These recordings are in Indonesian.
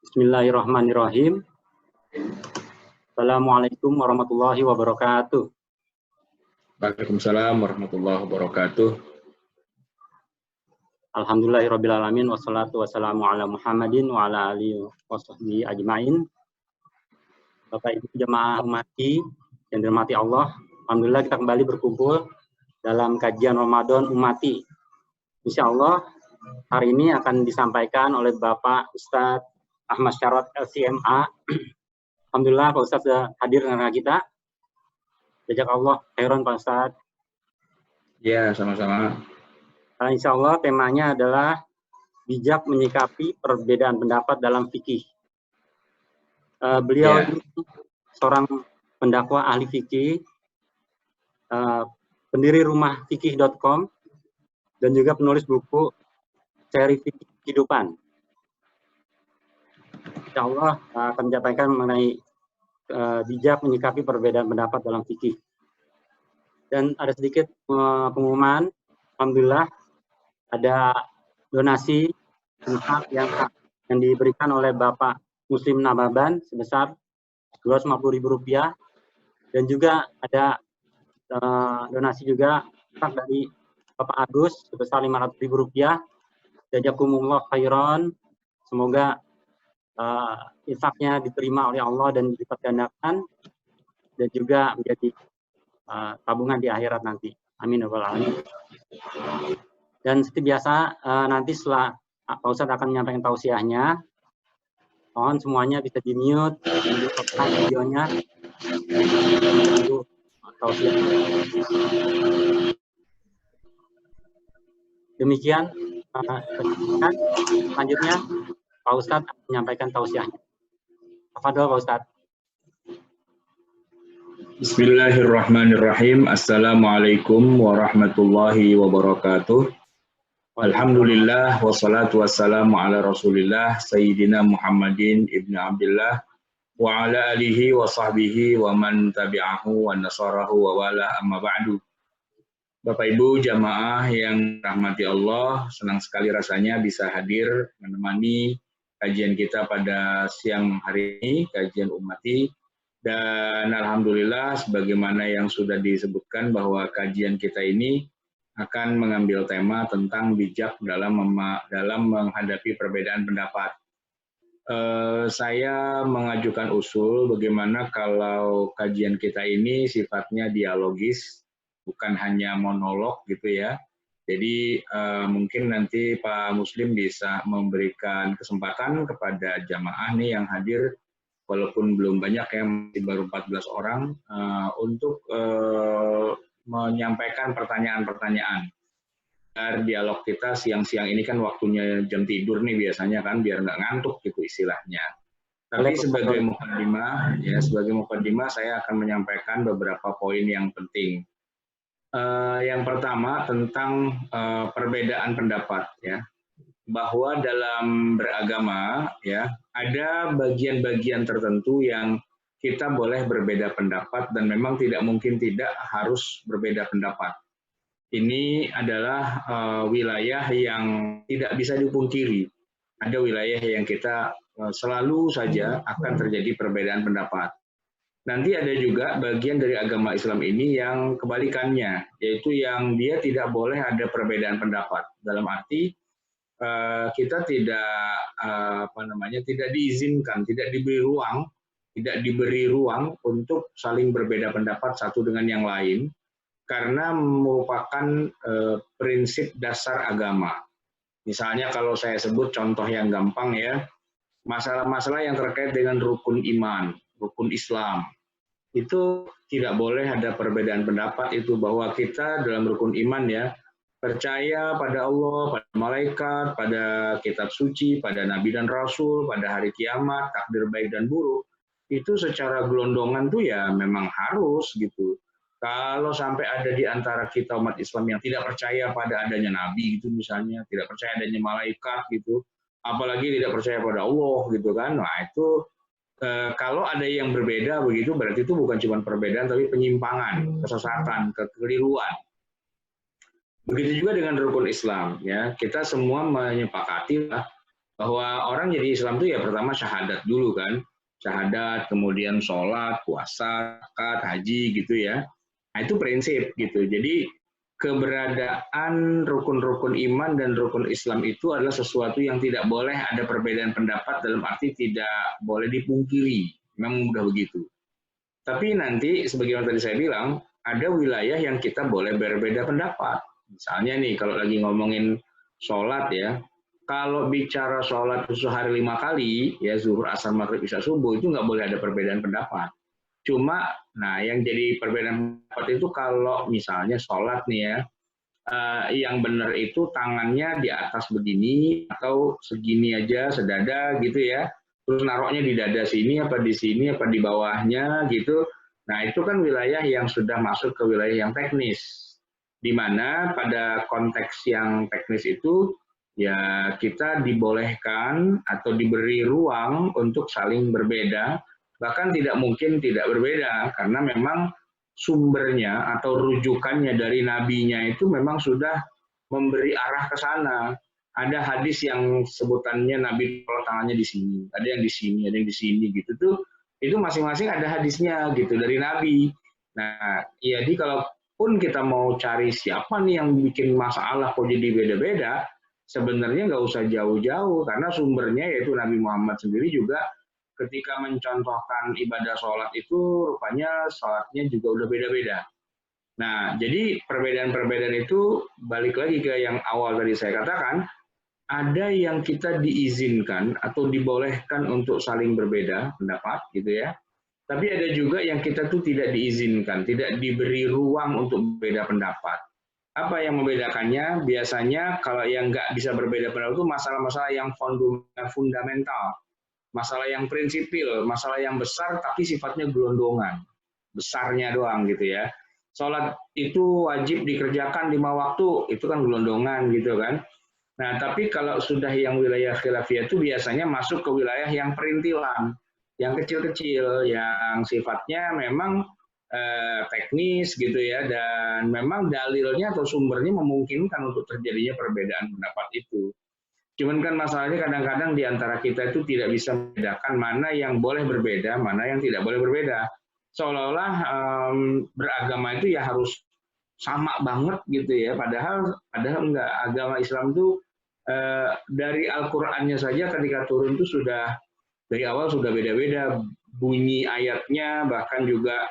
Bismillahirrahmanirrahim. Assalamualaikum warahmatullahi wabarakatuh. Waalaikumsalam warahmatullahi wabarakatuh. Alhamdulillahirabbil alamin wassalatu wassalamu ala Muhammadin wa ala alihi washabbihi ajmain. Bapak Ibu jemaah umati yang dirahmati Allah, alhamdulillah kita kembali berkumpul dalam kajian Ramadan umati. Insyaallah hari ini akan disampaikan oleh Bapak Ustadz Ahmad Syarot LCMA. Alhamdulillah Pak Ustadz sudah hadir dengan kita. Jazakallah khairan Pak Ustadz. Ya, sama-sama. Insya Allah temanya adalah bijak menyikapi perbedaan pendapat dalam fikih. Beliau ini seorang pendakwah ahli fikih, pendiri rumah fikih.com, dan juga penulis buku Seri Fikih Kehidupan. Insya Allah akan menyampaikan mengenai bijak menyikapi perbedaan pendapat dalam fikih. Dan ada sedikit pengumuman, alhamdulillah ada donasi yang diberikan oleh Bapak Muslim Nababan sebesar Rp250.000, dan juga ada donasi juga dari Bapak Agus sebesar Rp500.000. Jazakumullah khairan, semoga infaknya diterima oleh Allah dan dilipat gandakan, dan juga menjadi tabungan di akhirat nanti. Amin ya rabbal alamin. Dan seperti biasa, nanti setelah Pak Ustadz akan menyampaikan tausiahnya, mohon semuanya bisa di-mute, di-stop videonya, tausiah. Demikian, selanjutnya Pak Ustadz akan menyampaikan tausiahnya. Tafadhol Pak Ustadz. Bismillahirrahmanirrahim. Assalamualaikum warahmatullahi wabarakatuh. Alhamdulillah wassalatu wassalamu ala Rasulillah Sayyidina Muhammadin ibn Abdullah wa ala alihi wa sahbihi wa man tabi'ahu wa nasarahu wa wala amma ba'du. Bapak Ibu jamaah yang rahmati Allah, senang sekali rasanya bisa hadir menemani kajian kita pada siang hari ini, kajian umati. Dan alhamdulillah sebagaimana yang sudah disebutkan bahwa kajian kita ini akan mengambil tema tentang bijak dalam menghadapi perbedaan pendapat. Saya mengajukan usul bagaimana kalau kajian kita ini sifatnya dialogis, bukan hanya monolog gitu ya. Jadi mungkin nanti Pak Muslim bisa memberikan kesempatan kepada jamaah nih yang hadir, walaupun belum banyak ya, masih baru 14 orang, untuk menyampaikan pertanyaan-pertanyaan. Dialog kita siang-siang ini kan waktunya jam tidur nih biasanya kan, biar nggak ngantuk gitu istilahnya. Tapi sebagai mukadimah saya akan menyampaikan beberapa poin yang penting. Yang pertama tentang perbedaan pendapat ya, bahwa dalam beragama ya ada bagian-bagian tertentu yang kita boleh berbeda pendapat dan memang tidak mungkin tidak harus berbeda pendapat. Ini adalah wilayah yang tidak bisa dipungkiri. Ada wilayah yang kita selalu saja akan terjadi perbedaan pendapat. Nanti ada juga bagian dari agama Islam ini yang kebalikannya, yaitu yang dia tidak boleh ada perbedaan pendapat. Dalam arti kita tidak diizinkan, tidak diberi ruang untuk saling berbeda pendapat satu dengan yang lain, karena merupakan prinsip dasar agama. Misalnya kalau saya sebut contoh yang gampang ya, masalah-masalah yang terkait dengan rukun iman, rukun Islam, itu tidak boleh ada perbedaan pendapat itu, bahwa kita dalam rukun iman ya, percaya pada Allah, pada malaikat, pada kitab suci, pada nabi dan rasul, pada hari kiamat, takdir baik dan buruk. itu secara gelondongan tuh ya memang harus gitu. Kalau sampai ada di antara kita umat Islam yang tidak percaya pada adanya nabi gitu misalnya, tidak percaya adanya malaikat gitu, apalagi tidak percaya pada Allah gitu kan, nah itu kalau ada yang berbeda begitu berarti itu bukan cuma perbedaan tapi penyimpangan, kesesatan, kekeliruan. Begitu juga dengan rukun Islam ya, kita semua menyepakati bahwa orang jadi Islam itu ya pertama syahadat dulu kan, syahadat, kemudian sholat, puasa, zakat, haji gitu ya. Nah itu prinsip gitu. Jadi keberadaan rukun-rukun iman dan rukun Islam itu adalah sesuatu yang tidak boleh ada perbedaan pendapat, dalam arti tidak boleh dipungkiri. Memang mudah begitu. Tapi nanti sebagaimana tadi saya bilang, ada wilayah yang kita boleh berbeda pendapat. Misalnya nih kalau lagi ngomongin sholat ya, kalau bicara sholat sehari 5 kali, ya zuhur, asar, maghrib, isya, subuh, itu nggak boleh ada perbedaan pendapat. Cuma, nah yang jadi perbedaan pendapat itu kalau misalnya sholat nih ya, yang benar itu tangannya di atas begini, atau segini aja, sedada gitu ya, terus naruhnya di dada sini, apa di sini, apa di bawahnya gitu. Nah itu kan wilayah yang sudah masuk ke wilayah yang teknis, di mana pada konteks yang teknis itu ya kita dibolehkan atau diberi ruang untuk saling berbeda, bahkan tidak mungkin tidak berbeda karena memang sumbernya atau rujukannya dari nabinya itu memang sudah memberi arah ke sana. Ada hadis yang sebutannya Nabi kalau tangannya di sini, ada yang di sini, ada yang di sini gitu tuh. Itu masing-masing ada hadisnya gitu dari Nabi. Nah, jadi kalau pun kita mau cari siapa nih yang bikin masalah kok jadi beda-beda, sebenarnya nggak usah jauh-jauh karena sumbernya yaitu Nabi Muhammad sendiri juga ketika mencontohkan ibadah sholat itu rupanya sholatnya juga udah beda-beda. Nah, jadi perbedaan-perbedaan itu balik lagi ke yang awal tadi saya katakan, ada yang kita diizinkan atau dibolehkan untuk saling berbeda pendapat gitu ya. Tapi ada juga yang kita tuh tidak diizinkan, tidak diberi ruang untuk berbeda pendapat. Apa yang membedakannya? Biasanya kalau yang nggak bisa berbeda pendapat itu masalah-masalah yang fundamental, masalah yang prinsipil, masalah yang besar tapi sifatnya gelondongan, besarnya doang gitu ya. Sholat itu wajib dikerjakan 5 waktu, itu kan gelondongan gitu kan. Nah tapi kalau sudah yang wilayah khilafiyah itu biasanya masuk ke wilayah yang perintilan, yang kecil-kecil, yang sifatnya memang teknis gitu ya, dan memang dalilnya atau sumbernya memungkinkan untuk terjadinya perbedaan pendapat itu. Cuman kan masalahnya kadang-kadang di antara kita itu tidak bisa membedakan mana yang boleh berbeda, mana yang tidak boleh berbeda. Seolah-olah beragama itu ya harus sama banget gitu ya, padahal enggak. Agama Islam itu dari Al-Qur'annya saja ketika turun itu sudah dari awal sudah beda-beda bunyi ayatnya, bahkan juga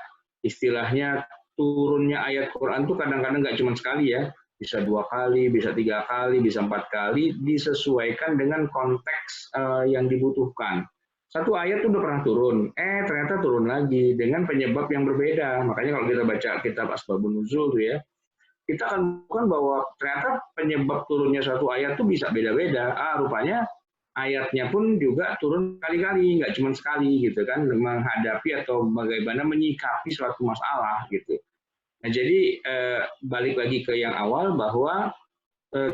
istilahnya turunnya ayat Quran itu kadang-kadang nggak cuma sekali ya, bisa 2 kali, bisa 3 kali, bisa 4 kali, disesuaikan dengan konteks yang dibutuhkan. Satu ayat itu udah pernah turun, ternyata turun lagi dengan penyebab yang berbeda. Makanya kalau kita baca kitab Asbabun Nuzul tuh ya, kita akan menemukan bahwa ternyata penyebab turunnya satu ayat itu bisa beda-beda. Rupanya ayatnya pun juga turun kali-kali, nggak cuma sekali gitu kan, menghadapi atau bagaimana menyikapi suatu masalah gitu. Nah jadi balik lagi ke yang awal bahwa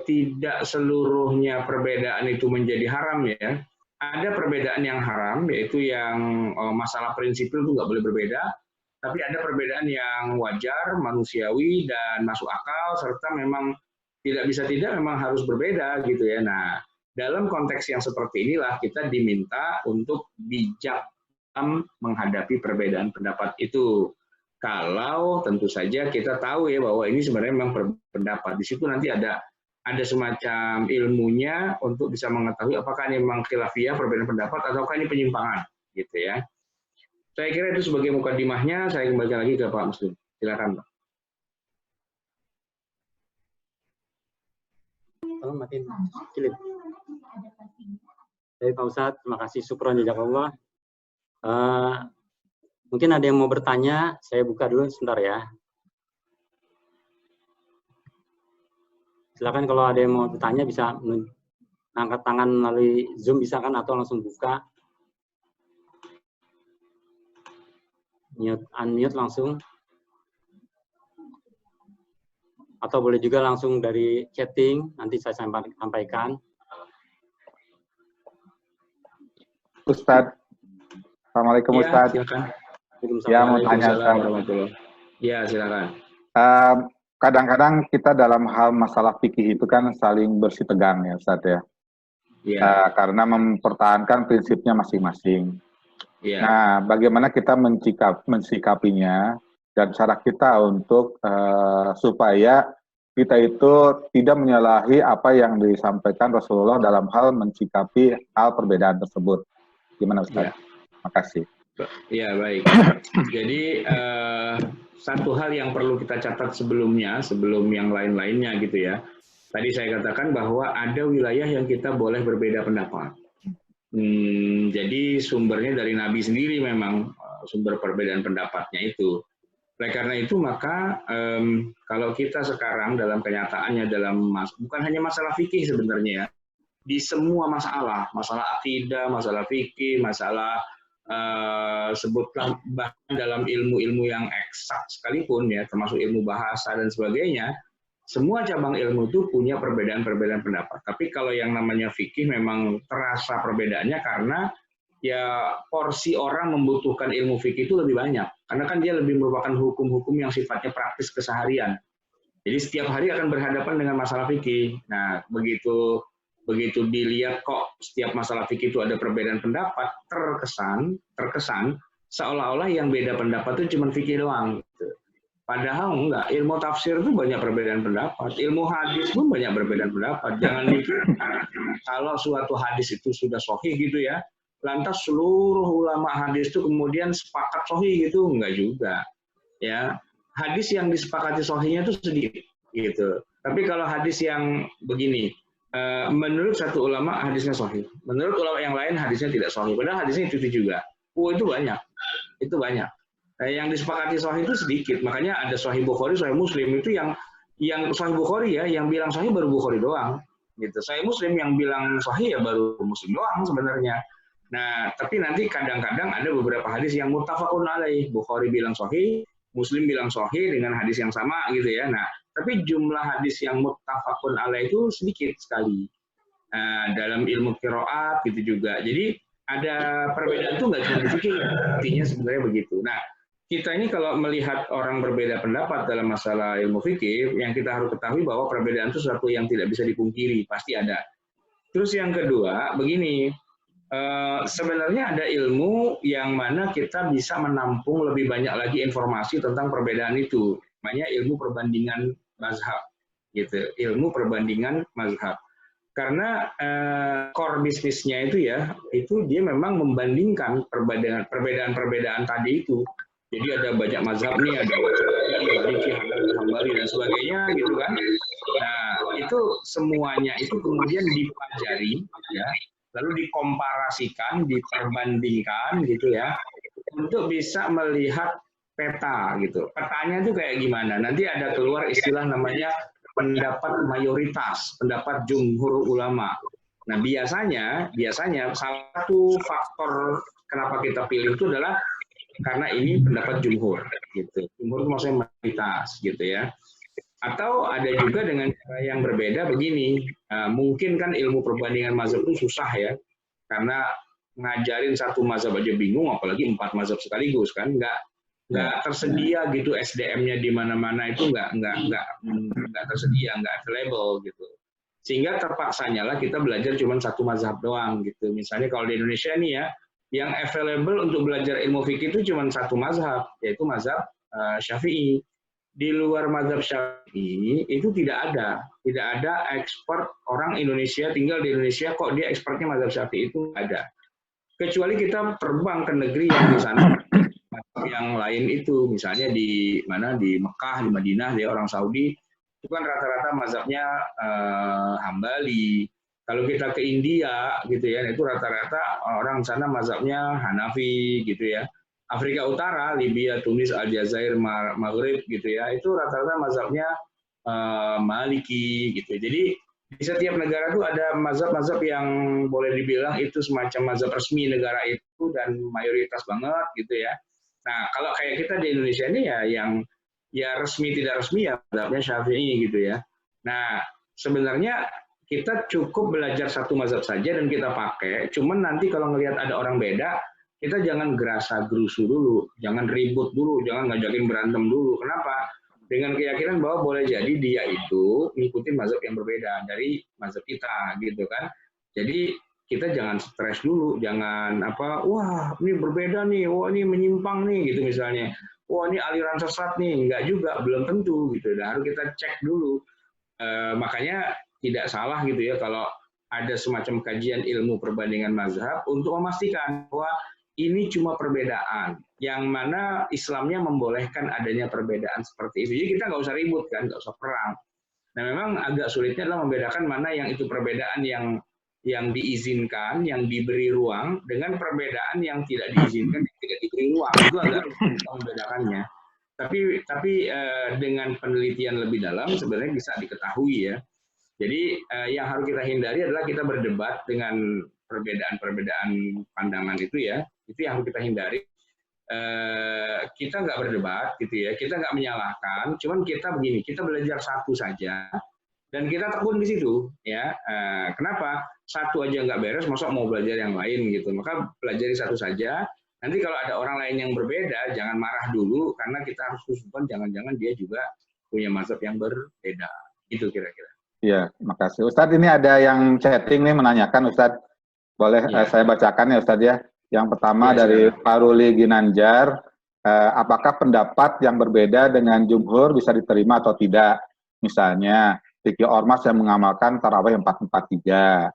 tidak seluruhnya perbedaan itu menjadi haram ya. Ada perbedaan yang haram, yaitu yang masalah prinsipil itu nggak boleh berbeda, tapi ada perbedaan yang wajar, manusiawi, dan masuk akal, serta memang tidak bisa tidak memang harus berbeda gitu ya. Nah, dalam konteks yang seperti inilah kita diminta untuk bijak menghadapi perbedaan pendapat itu. Kalau tentu saja kita tahu ya bahwa ini sebenarnya memang pendapat. Di situ nanti ada semacam ilmunya untuk bisa mengetahui apakah ini memang khilafiyah perbedaan pendapat ataukah ini penyimpangan gitu ya. Saya kira itu sebagai mukadimahnya, saya kembalikan lagi ke Pak Muslim. Silakan Pak. Tolong matiin klip. Baik Pak Ustadz, terima kasih, syukron jazakallah. Mungkin ada yang mau bertanya, saya buka dulu sebentar ya. Silakan kalau ada yang mau bertanya bisa angkat tangan melalui Zoom bisa kan, atau langsung buka. unmute langsung. Atau boleh juga langsung dari chatting, nanti saya sampaikan. Ustadz, Assalamualaikum Ya, Ustadz. silakan. Ya, mau tanya Ustadz. Ya, silakan. Kadang-kadang kita dalam hal masalah fikih itu kan saling bersih tegang ya Ustadz ya. Ya. Karena mempertahankan prinsipnya masing-masing. Ya. Nah, bagaimana kita mensikapinya dan cara kita untuk supaya kita itu tidak menyalahi apa yang disampaikan Rasulullah dalam hal mensikapi hal perbedaan tersebut. Gimana Ustaz? Ya. Makasih. Ya, baik. Jadi satu hal yang perlu kita catat sebelumnya, sebelum yang lain-lainnya gitu ya. Tadi saya katakan bahwa ada wilayah yang kita boleh berbeda pendapat. Jadi sumbernya dari Nabi sendiri memang sumber perbedaan pendapatnya itu. Oleh karena itu maka kalau kita sekarang dalam kenyataannya bukan hanya masalah fikih sebenarnya ya, di semua masalah akidah, masalah fikih, masalah sebutlah bahkan dalam ilmu-ilmu yang eksak sekalipun ya, termasuk ilmu bahasa dan sebagainya, semua cabang ilmu itu punya perbedaan-perbedaan pendapat. Tapi kalau yang namanya fikih memang terasa perbedaannya karena ya porsi orang membutuhkan ilmu fikih itu lebih banyak. Karena kan dia lebih merupakan hukum-hukum yang sifatnya praktis keseharian. Jadi setiap hari akan berhadapan dengan masalah fikih. Nah, begitu dilihat kok setiap masalah fikih itu ada perbedaan pendapat, terkesan seolah-olah yang beda pendapat itu cuma fikih doang. Gitu. Padahal enggak, ilmu tafsir itu banyak perbedaan pendapat, ilmu hadis pun banyak perbedaan pendapat. Jangan mikir kalau suatu hadis itu sudah sahih gitu ya, lantas seluruh ulama hadis itu kemudian sepakat sahih gitu, enggak juga. Ya, hadis yang disepakati sahihnya itu sedikit gitu. Tapi kalau hadis yang begini, menurut satu ulama hadisnya sahih, menurut ulama yang lain hadisnya tidak sahih, padahal hadisnya itu juga. Itu banyak. Itu banyak. Yang disepakati sahih itu sedikit, makanya ada sahih Bukhari, sahih Muslim itu yang sahih Bukhari ya, yang bilang sahih baru Bukhari doang, gitu. Sahih Muslim yang bilang sahih ya baru Muslim doang sebenarnya. Nah, tapi nanti kadang-kadang ada beberapa hadis yang muttafaqun alaih, Bukhari bilang sahih, Muslim bilang sahih dengan hadis yang sama gitu ya. Nah, tapi jumlah hadis yang muttafaqun alaih itu sedikit sekali. Dalam ilmu qiraat gitu juga. Jadi ada perbedaan itu nggak cuma di fikih, artinya sebenarnya begitu. Nah, kita ini kalau melihat orang berbeda pendapat dalam masalah ilmu fikih, yang kita harus ketahui bahwa perbedaan itu sesuatu yang tidak bisa dipungkiri, pasti ada. Terus yang kedua, begini, sebenarnya ada ilmu yang mana kita bisa menampung lebih banyak lagi informasi tentang perbedaan itu, namanya ilmu perbandingan mazhab, gitu. Ilmu perbandingan mazhab. Karena core bisnisnya itu ya, itu dia memang membandingkan perbedaan-perbedaan tadi itu. Jadi ada banyak mazhab nih, ada Maliki, Hambali dan sebagainya gitu kan. Nah, itu semuanya itu kemudian dipelajari ya, lalu dikomparasikan, diperbandingkan gitu ya, untuk bisa melihat peta gitu. Petanya itu kayak gimana? Nanti ada keluar istilah namanya pendapat mayoritas, pendapat jumhur ulama. Nah, biasanya salah satu faktor kenapa kita pilih itu adalah karena ini pendapat jumhur, gitu. Jumhur itu maksudnya mayoritas, gitu ya. Atau ada juga dengan cara yang berbeda begini, mungkin kan ilmu perbandingan mazhab itu susah ya, karena ngajarin satu mazhab aja bingung, apalagi 4 mazhab sekaligus kan, nggak tersedia gitu SDM-nya di mana-mana itu nggak tersedia, nggak available gitu. Sehingga terpaksanya lah kita belajar cuma satu mazhab doang gitu. Misalnya kalau di Indonesia nih ya, yang available untuk belajar ilmu fikih itu cuma satu mazhab, yaitu mazhab Syafi'i. Di luar mazhab Syafi'i itu tidak ada expert orang Indonesia tinggal di Indonesia kok dia expertnya mazhab Syafi'i, itu ada. Kecuali kita terbang ke negeri yang di sana yang lain itu, misalnya di Mekah, di Madinah, dia orang Saudi, itu kan rata-rata mazhabnya Hambali. Kalau kita ke India gitu ya, itu rata-rata orang sana mazhabnya Hanafi gitu ya. Afrika Utara, Libya, Tunis, Aljazair, Maghrib gitu ya, itu rata-rata mazhabnya Maliki gitu. Jadi di setiap negara itu ada mazhab-mazhab yang boleh dibilang itu semacam mazhab resmi negara itu dan mayoritas banget gitu ya. Nah, kalau kayak kita di Indonesia ini ya yang ya resmi tidak resmi ya mazhabnya Syafi'i gitu ya. Nah, sebenarnya kita cukup belajar satu mazhab saja dan kita pakai. Cuman nanti kalau ngelihat ada orang beda, kita jangan gerasa gerusu dulu, jangan ribut dulu, jangan ngajakin berantem dulu. Kenapa? Dengan keyakinan bahwa boleh jadi dia itu ngikutin mazhab yang berbeda dari mazhab kita gitu kan. Jadi kita jangan stres dulu, jangan apa, wah ini berbeda nih, wah ini menyimpang nih gitu misalnya, wah ini aliran sesat nih, enggak juga, belum tentu gitu. Dan harus kita cek dulu. Makanya tidak salah gitu ya kalau ada semacam kajian ilmu perbandingan mazhab untuk memastikan bahwa ini cuma perbedaan, yang mana Islamnya membolehkan adanya perbedaan seperti itu. Jadi kita nggak usah ribut kan, nggak usah perang. Nah memang agak sulitnya adalah membedakan mana yang itu perbedaan yang diizinkan, yang diberi ruang, dengan perbedaan yang tidak diizinkan, yang tidak diberi ruang. Itu agak sulit membedakannya. Tapi dengan penelitian lebih dalam sebenarnya bisa diketahui ya. Jadi yang harus kita hindari adalah kita berdebat dengan perbedaan-perbedaan pandangan itu ya. Itu yang harus kita hindari. Kita nggak berdebat gitu ya, kita nggak menyalahkan, cuman kita begini, kita belajar satu saja dan kita tekun di situ ya. Kenapa? Satu aja nggak beres, masa mau belajar yang lain gitu. Maka pelajari satu saja. Nanti kalau ada orang lain yang berbeda, jangan marah dulu karena kita harus husnuzon, jangan-jangan dia juga punya mazhab yang berbeda. Itu kira-kira. Iya, makasih. Ustadz, ini ada yang chatting nih menanyakan, Ustadz. Boleh Ya. saya bacakan ya, Ustadz ya. Yang pertama Ya, dari Faruli Ginanjar, apakah pendapat yang berbeda dengan jumhur bisa diterima atau tidak? Misalnya, fikih ormas yang mengamalkan tarawih 443.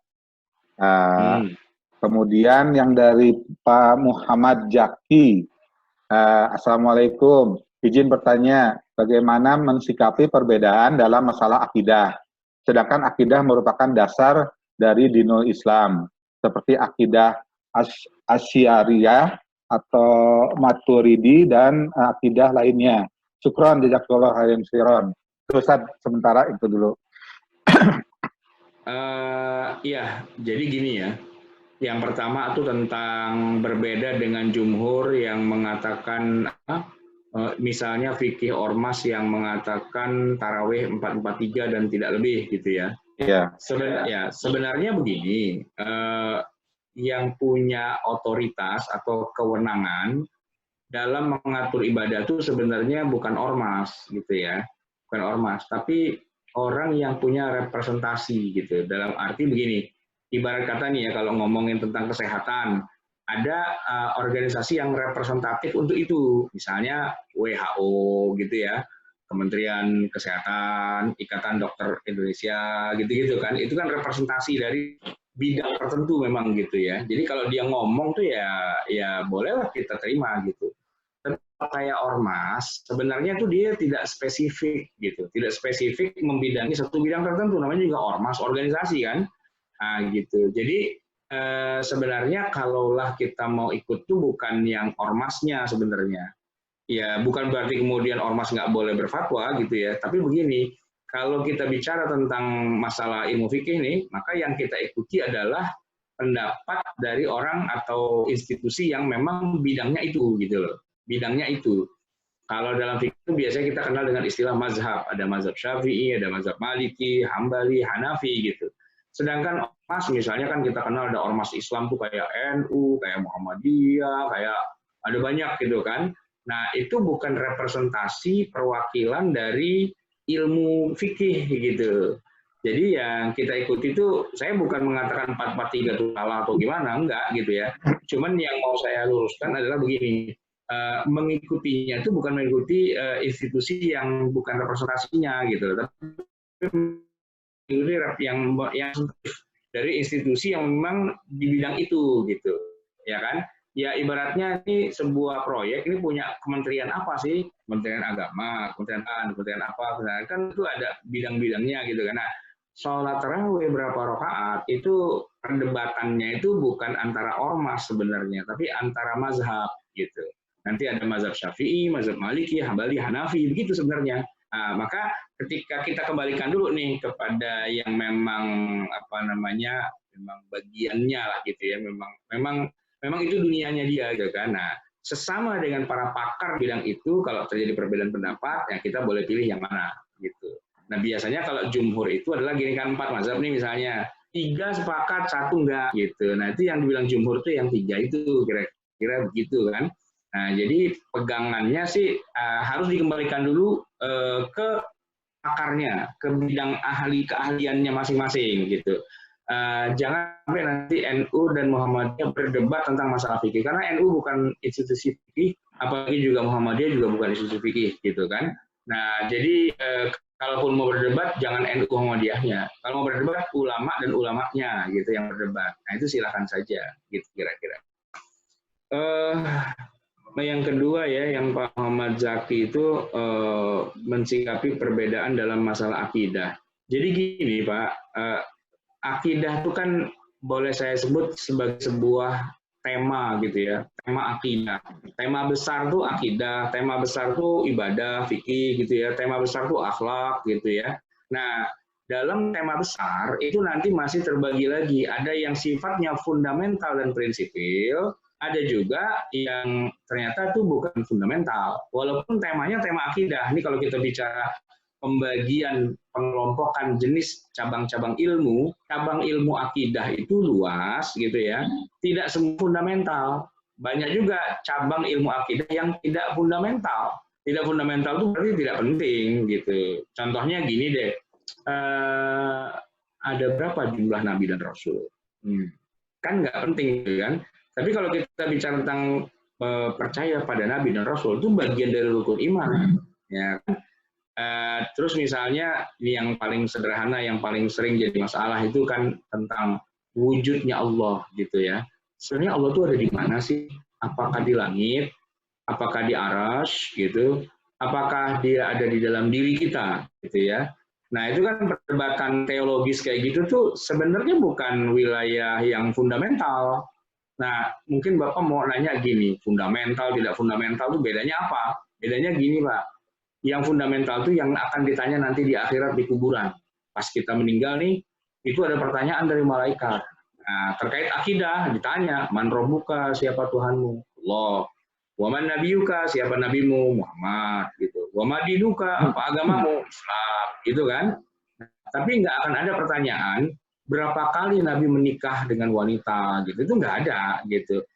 Kemudian yang dari Pak Muhammad Jaki, Assalamualaikum, izin bertanya, bagaimana mensikapi perbedaan dalam masalah akidah? Sedangkan akidah merupakan dasar dari dinul Islam, seperti akidah Asy'ariyah atau Maturidi dan akidah lainnya. Syukron, jazakallahu khairan khairan. Ustaz, sementara itu dulu. Ya, jadi gini ya. Yang pertama itu tentang berbeda dengan jumhur yang mengatakan misalnya fikih ormas yang mengatakan tarawih 443 dan tidak lebih gitu ya. Iya. Sebenarnya begini, yang punya otoritas atau kewenangan dalam mengatur ibadah itu sebenarnya bukan ormas gitu ya, bukan ormas, tapi orang yang punya representasi gitu. Dalam arti begini, ibarat kata nih ya, kalau ngomongin tentang kesehatan, ada organisasi yang representatif untuk itu, misalnya WHO gitu ya, Kementerian Kesehatan, Ikatan Dokter Indonesia, gitu-gitu kan, itu kan representasi dari bidang tertentu memang gitu ya. Jadi kalau dia ngomong tuh ya bolehlah kita terima gitu. Tapi kayak ormas, sebenarnya tuh dia tidak spesifik gitu, tidak spesifik membidangi satu bidang tertentu, namanya juga ormas, organisasi kan. Nah, gitu. Jadi sebenarnya kalaulah kita mau ikut tuh bukan yang ormasnya sebenarnya. Ya bukan berarti kemudian ormas nggak boleh berfatwa gitu ya. Tapi begini, kalau kita bicara tentang masalah ilmu fikih nih, maka yang kita ikuti adalah pendapat dari orang atau institusi yang memang bidangnya itu gitu loh. Bidangnya itu. Kalau dalam fikih biasanya kita kenal dengan istilah mazhab. Ada mazhab Syafi'i, ada mazhab Maliki, Hambali, Hanafi gitu. Sedangkan ormas misalnya kan kita kenal ada ormas Islam tuh kayak NU, kayak Muhammadiyah, kayak ada banyak gitu kan. Nah itu bukan representasi perwakilan dari ilmu fikih gitu. Jadi yang kita ikuti itu, saya bukan mengatakan 443 itu salah atau gimana, enggak gitu ya. Cuman yang mau saya luruskan adalah begini, mengikutinya itu bukan mengikuti institusi yang bukan representasinya gitu, tapi yang dari institusi yang memang di bidang itu gitu, ya kan? Ya ibaratnya ini sebuah proyek ini punya kementerian apa sih? Kementerian Agama, kementerian apa? Kan itu ada bidang-bidangnya gitu kan. Nah, sholat tarawih berapa rakaat itu perdebatannya itu bukan antara ormas sebenarnya, tapi antara mazhab gitu. Nanti ada mazhab Syafi'i, mazhab Maliki, Hambali, Hanafi, begitu sebenarnya. Nah, maka ketika kita kembalikan dulu nih kepada yang memang apa namanya, memang bagiannya lah gitu ya, memang itu dunianya dia gitu kan. Nah, sesama dengan para pakar bidang itu, kalau terjadi perbedaan pendapat, ya kita boleh pilih yang mana, gitu. Nah biasanya kalau jumhur itu adalah gini kan, 4 mazhab nih misalnya, 3 sepakat, 1 enggak, gitu. Nah itu yang dibilang jumhur itu yang 3 itu, kira-kira begitu kan. Nah jadi pegangannya sih harus dikembalikan dulu ke pakarnya, ke bidang keahliannya masing-masing, gitu. Jangan sampai nanti NU dan Muhammadiyah berdebat tentang masalah fikih, karena NU bukan institusi fikih, apalagi juga Muhammadiyah juga bukan institusi fikih, gitu kan. Nah, jadi kalaupun mau berdebat, jangan NU Muhammadiyahnya. Kalau mau berdebat, ulama dan ulamanya, gitu yang berdebat. Nah, itu silakan saja, gitu kira-kira. Yang kedua ya, yang Pak Muhammad Zaki itu mensikapi perbedaan dalam masalah akidah. Jadi gini Pak, akidah itu kan boleh saya sebut sebagai sebuah tema gitu ya, tema akidah. Tema besar tuh akidah, tema besar tuh ibadah, fikih gitu ya, tema besar tuh akhlak gitu ya. Nah, dalam tema besar itu nanti masih terbagi lagi, ada yang sifatnya fundamental dan prinsipil, ada juga yang ternyata itu bukan fundamental. Walaupun temanya tema akidah. Ini kalau kita bicara pembagian pengelompokan jenis cabang-cabang ilmu akidah itu luas gitu ya, tidak semua fundamental. Banyak juga cabang ilmu akidah yang tidak fundamental. Tidak fundamental itu berarti tidak penting gitu. Contohnya gini deh, ada berapa jumlah nabi dan rasul? Kan nggak penting gitu kan. Tapi kalau kita bicara tentang percaya pada nabi dan rasul, itu bagian dari rukun iman, ya kan? Terus misalnya ini yang paling sederhana, yang paling sering jadi masalah itu kan tentang wujudnya Allah gitu ya. Sebenarnya Allah itu ada di mana sih? Apakah di langit? Apakah di arsy gitu? Apakah dia ada di dalam diri kita gitu ya? Nah itu kan perdebatan teologis kayak gitu tuh sebenarnya bukan wilayah yang fundamental. Nah mungkin Bapak mau nanya gini, fundamental tidak fundamental itu bedanya apa? Bedanya gini Pak. Yang fundamental itu yang akan ditanya nanti di akhirat di kuburan. Pas kita meninggal nih, itu ada pertanyaan dari malaikat. Nah, terkait akidah ditanya, man rabbuka, siapa Tuhanmu? Allah. Wa man nabiyuka, siapa nabimu? Muhammad gitu. Wa ma dinuka, apa agamamu? Islam, gitu kan? Nah, tapi nggak akan ada pertanyaan berapa kali Nabi menikah dengan wanita gitu. Itu nggak ada gitu.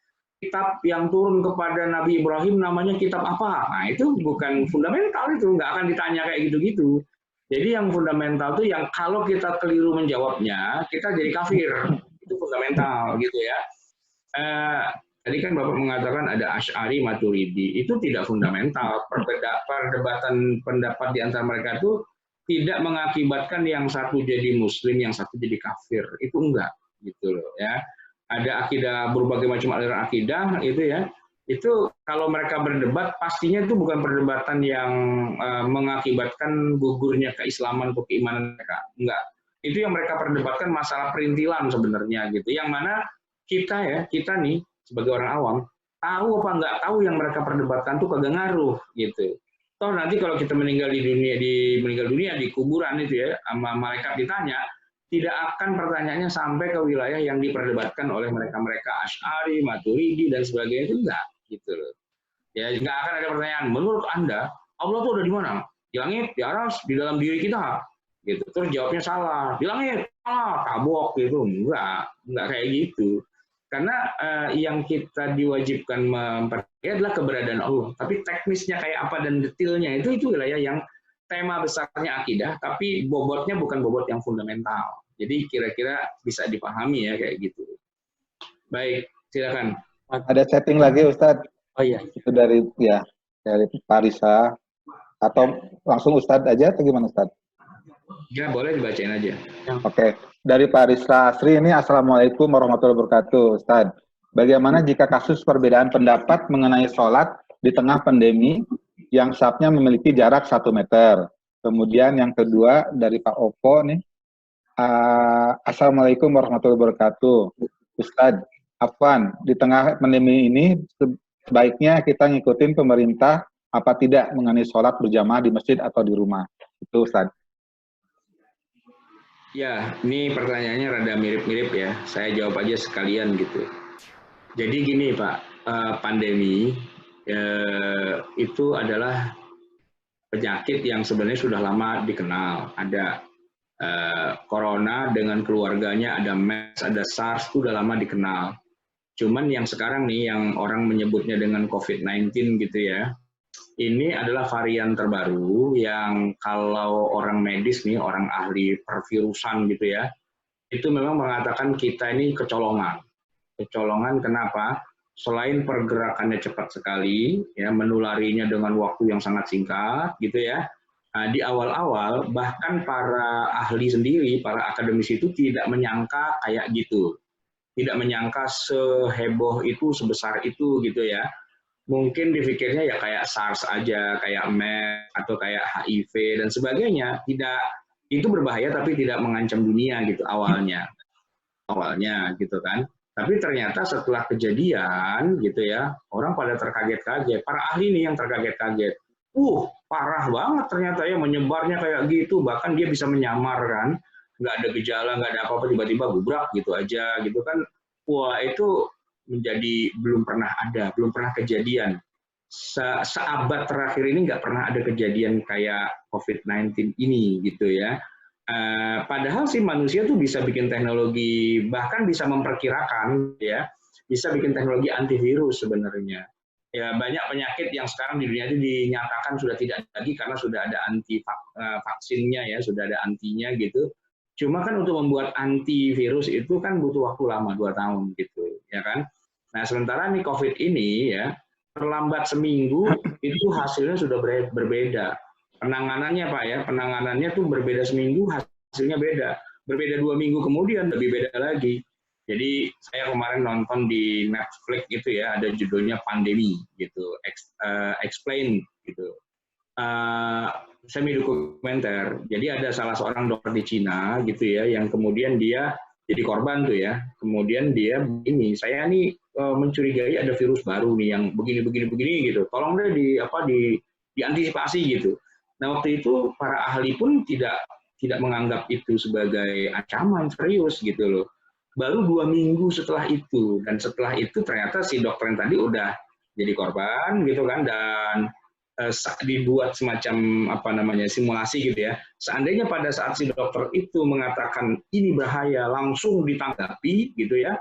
Kitab yang turun kepada Nabi Ibrahim namanya kitab apa? Nah itu bukan fundamental, itu nggak akan ditanya kayak gitu-gitu. Jadi yang fundamental itu yang kalau kita keliru menjawabnya, kita jadi kafir. Itu fundamental gitu ya. Tadi kan Bapak mengatakan ada Asy'ari, Maturidi. Itu tidak fundamental. Perdebatan pendapat di antara mereka itu tidak mengakibatkan yang satu jadi muslim, yang satu jadi kafir. Itu enggak gitu loh ya. Ada akidah, berbagai macam aliran akidah itu ya, itu kalau mereka berdebat pastinya itu bukan perdebatan yang mengakibatkan gugurnya keislaman atau keimanan mereka, enggak. Itu yang mereka perdebatkan masalah perintilan sebenarnya gitu, yang mana kita nih sebagai orang awam tahu apa enggak tahu yang mereka perdebatkan tuh kagak ngaruh gitu. Toh nanti kalau kita meninggal dunia di kuburan itu ya, sama malaikat ditanya, tidak akan pertanyaannya sampai ke wilayah yang diperdebatkan oleh mereka-mereka Asy'ari, Maturidi dan sebagainya, itu enggak gitu loh. Ya enggak akan ada pertanyaan, menurut Anda Allah itu ada di mana? Di langit, di arsy, di dalam diri kita. Gitu. Terus jawabnya salah. Di langit, salah, tabok gitu. Enggak kayak gitu. Karena yang kita diwajibkan mempercayai adalah keberadaan Allah. Tapi teknisnya kayak apa dan detailnya itu wilayah yang tema besarnya akidah, tapi bobotnya bukan bobot yang fundamental. Jadi kira-kira bisa dipahami ya kayak gitu. Baik, silakan. Ada chatting lagi Ustadz. Oh iya. Itu dari Parisa. Atau langsung Ustadz aja atau gimana Ustadz? Ya boleh dibacain aja. Oke. Dari Parisa Asri ini, Assalamualaikum warahmatullahi wabarakatuh Ustadz. Bagaimana jika kasus perbedaan pendapat mengenai sholat di tengah pandemi yang safnya memiliki jarak 1 meter? Kemudian yang kedua dari Pak Opo nih. Assalamualaikum warahmatullahi wabarakatuh. Ustadz, Afwan, di tengah pandemi ini sebaiknya kita ngikutin pemerintah apa tidak mengenai sholat berjamaah di masjid atau di rumah? Itu Ustadz. Ya, ini pertanyaannya rada mirip-mirip ya. Saya jawab aja sekalian gitu. Jadi gini Pak, pandemi itu adalah penyakit yang sebenarnya sudah lama dikenal. Ada corona dengan keluarganya, ada MERS, ada SARS, itu udah lama dikenal. Cuman yang sekarang nih, yang orang menyebutnya dengan COVID-19 gitu ya, ini adalah varian terbaru yang kalau orang medis nih, orang ahli pervirusan gitu ya, itu memang mengatakan kita ini kecolongan. Kecolongan kenapa? Selain pergerakannya cepat sekali, ya menularinya dengan waktu yang sangat singkat gitu ya. Nah, di awal-awal bahkan para ahli sendiri, para akademisi itu tidak menyangka kayak gitu. Tidak menyangka seheboh itu, sebesar itu gitu ya. Mungkin dipikirnya ya kayak SARS aja, kayak MERS atau kayak HIV dan sebagainya. Tidak, itu berbahaya tapi tidak mengancam dunia gitu awalnya gitu kan. Tapi ternyata setelah kejadian gitu ya, orang pada terkaget-kaget. Para ahli nih yang terkaget-kaget. Parah banget ternyata ya, menyebarnya kayak gitu. Bahkan dia bisa menyamar kan, nggak ada gejala, nggak ada apa-apa, tiba-tiba gubrak gitu aja gitu kan. Wah, itu menjadi belum pernah ada, belum pernah kejadian. Seabad terakhir ini nggak pernah ada kejadian kayak COVID-19 ini gitu ya. Padahal sih manusia tuh bisa bikin teknologi, bahkan bisa memperkirakan ya, bisa bikin teknologi antivirus sebenarnya. Ya, banyak penyakit yang sekarang di dunia itu dinyatakan sudah tidak lagi karena sudah ada anti vaksinnya ya, sudah ada antinya gitu. Cuma kan untuk membuat antivirus itu kan butuh waktu lama, 2 tahun gitu, ya kan. Nah, sementara nih COVID ini ya, terlambat seminggu itu hasilnya sudah berbeda. Penanganannya Pak ya, penanganannya tuh berbeda seminggu, hasilnya beda. Berbeda 2 minggu kemudian lebih beda lagi. Jadi saya kemarin nonton di Netflix gitu ya, ada judulnya Pandemi gitu, Explain gitu. Semi dokumenter. Jadi ada salah seorang dokter di Cina gitu ya, yang kemudian dia jadi korban tuh ya. Kemudian dia ini, saya nih mencurigai ada virus baru nih yang begini gitu. Tolong deh diantisipasi gitu. Nah, waktu itu para ahli pun tidak menganggap itu sebagai ancaman serius gitu loh. Baru 2 minggu setelah itu, dan setelah itu ternyata si dokter yang tadi udah jadi korban gitu kan, dan dibuat semacam simulasi gitu ya. Seandainya pada saat si dokter itu mengatakan ini bahaya, langsung ditanggapi gitu ya,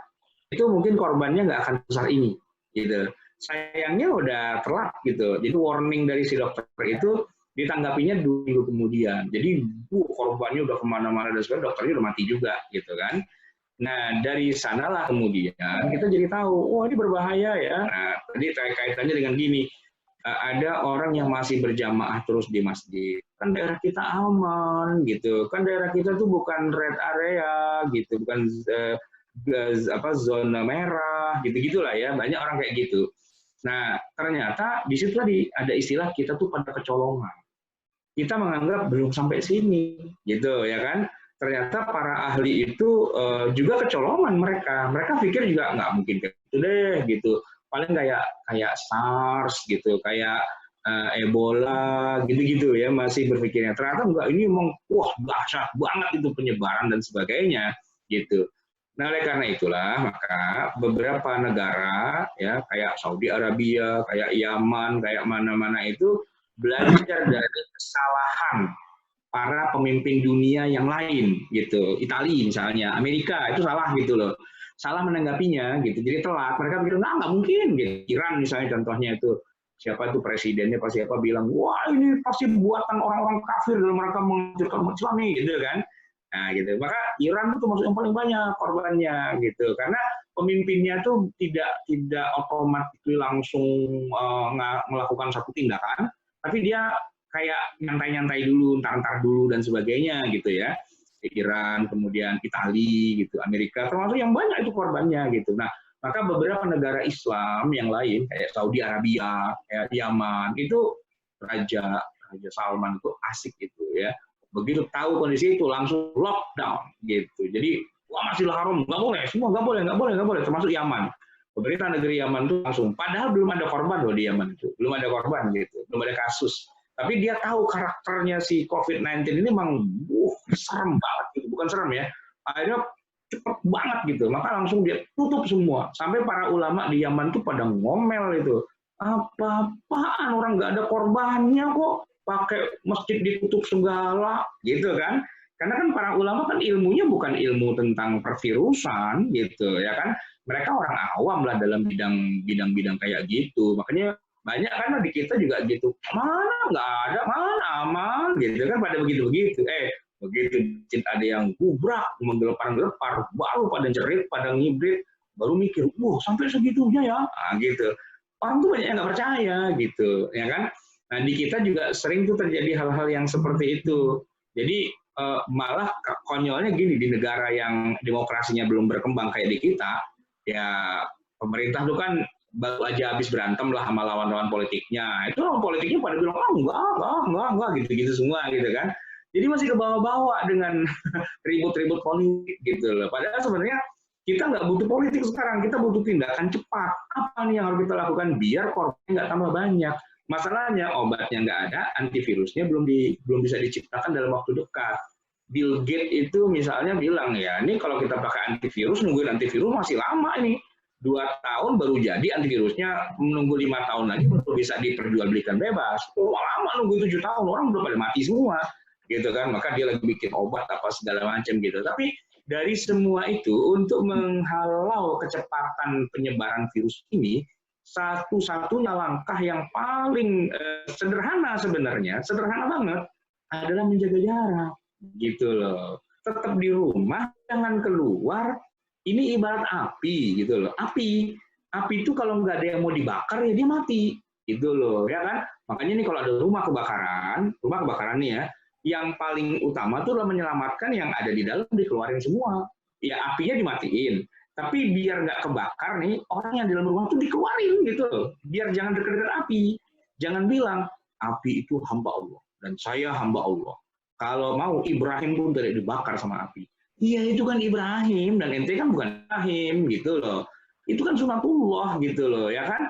itu mungkin korbannya nggak akan besar ini gitu. Sayangnya udah telat gitu. Jadi warning dari si dokter itu ditanggapinya 2 minggu kemudian. Jadi korbannya udah kemana-mana dan sebagainya, dokternya udah mati juga gitu kan. Nah, dari sanalah kemudian kita jadi tahu, ini berbahaya ya. Nah, tadi kaitannya dengan gini, ada orang yang masih berjamaah terus di masjid. Kan daerah kita aman gitu. Kan daerah kita tuh bukan red area gitu, bukan zona merah gitu-gitulah ya. Banyak orang kayak gitu. Nah, ternyata di situ tadi ada istilah kita tuh pada kecolongan. Kita menganggap belum sampai sini gitu ya kan. Ternyata para ahli itu juga kecolongan mereka. Mereka pikir juga nggak mungkin kayak gitu deh gitu. Paling kayak SARS gitu, kayak Ebola gitu-gitu ya, masih berpikirnya. Ternyata enggak, ini emang dahsyat banget itu penyebaran dan sebagainya gitu. Nah, oleh karena itulah maka beberapa negara ya kayak Saudi Arabia, kayak Yaman, kayak mana-mana itu belajar dari kesalahan para pemimpin dunia yang lain gitu. Italia misalnya, Amerika itu salah gitu loh. Salah menanggapinya gitu. Jadi telat. Mereka pikir nggak mungkin gitu. Iran misalnya contohnya itu, siapa itu presidennya pasti siapa bilang, wah ini pasti buatan orang-orang kafir dalam rangka menghancurkan umat Islam nih gitu kan. Nah gitu. Maka Iran itu termasuk yang paling banyak korbannya gitu. Karena pemimpinnya tuh tidak otomatis langsung melakukan satu tindakan, tapi dia kayak nyantai-nyantai dulu, entar-entar dulu dan sebagainya gitu ya. Iran, kemudian Italia gitu, Amerika, termasuk yang banyak itu korbannya gitu. Nah, maka beberapa negara Islam yang lain kayak Saudi Arabia, kayak Yaman itu Raja Salman itu asik gitu ya. Begitu tahu kondisi itu langsung lockdown gitu. Jadi Masjidil Haram nggak boleh, semua nggak boleh, termasuk Yaman. Pemerintah negeri Yaman itu langsung, padahal belum ada korban loh di Yaman itu, belum ada korban gitu, belum ada kasus. Tapi dia tahu karakternya si COVID-19 ini memang serem banget gitu, bukan serem ya. Akhirnya cepet banget gitu, maka langsung dia tutup semua. Sampai para ulama di Yaman tuh pada ngomel itu. Apa-apaan, orang nggak ada korbannya kok, pakai masjid ditutup segala, gitu kan? Karena kan para ulama kan ilmunya bukan ilmu tentang pervirusan, gitu ya kan? Mereka orang awam lah dalam bidang-bidang kayak gitu. Makanya banyak kan di kita juga gitu. Mana nggak ada, mana aman, gitu kan? Pada begitu-begitu. Begitu ada yang gubrak, menggelepar-gelepar, baru pada jerit, pada ngibrit, baru mikir, sampai segitunya ya, gitu. Orang tuh banyak yang nggak percaya gitu, ya kan? Nah di kita juga sering tuh terjadi hal-hal yang seperti itu. Jadi malah konyolnya gini, di negara yang demokrasinya belum berkembang kayak di kita, ya pemerintah tuh kan baru aja habis berantem lah sama lawan-lawan politiknya. Itu lawan politiknya pada bilang, enggak, gitu-gitu semua gitu kan. Jadi masih ke bawah-bawah dengan ribut-ribut politik gitu loh. Padahal sebenarnya kita nggak butuh politik sekarang, kita butuh tindakan cepat. Apa nih yang harus kita lakukan biar korbannya nggak tambah banyak? Masalahnya obatnya nggak ada, antivirusnya belum bisa diciptakan dalam waktu dekat. Bill Gates itu misalnya bilang ya, ini kalau kita pakai antivirus, nungguin antivirus masih lama ini. 2 tahun baru jadi antivirusnya, menunggu 5 tahun lagi baru bisa diperjualbelikan bebas. Lama nunggu 7 tahun, orang udah pada mati semua, gitu kan? Maka dia lagi bikin obat apa segala macam gitu. Tapi dari semua itu, untuk menghalau kecepatan penyebaran virus ini, satu-satunya langkah yang paling sederhana sebenarnya, sederhana banget, adalah menjaga jarak, gitu loh. Tetap di rumah, jangan keluar. Ini ibarat api, gitu loh. Api itu kalau nggak ada yang mau dibakar, ya dia mati, gitu loh, ya kan? Makanya nih kalau ada rumah kebakaran nih ya, yang paling utama tuh adalah menyelamatkan yang ada di dalam, dikeluarin semua. Ya apinya dimatiin, tapi biar nggak kebakar nih, orang yang di dalam rumah tuh dikeluarin gitu loh. Biar jangan dekat-dekat api. Jangan bilang, api itu hamba Allah, dan saya hamba Allah. Kalau mau Ibrahim pun tidak dibakar sama api. Iya itu kan Ibrahim, dan ente kan bukan Ibrahim gitu loh. Itu kan sunatullah gitu loh, ya kan?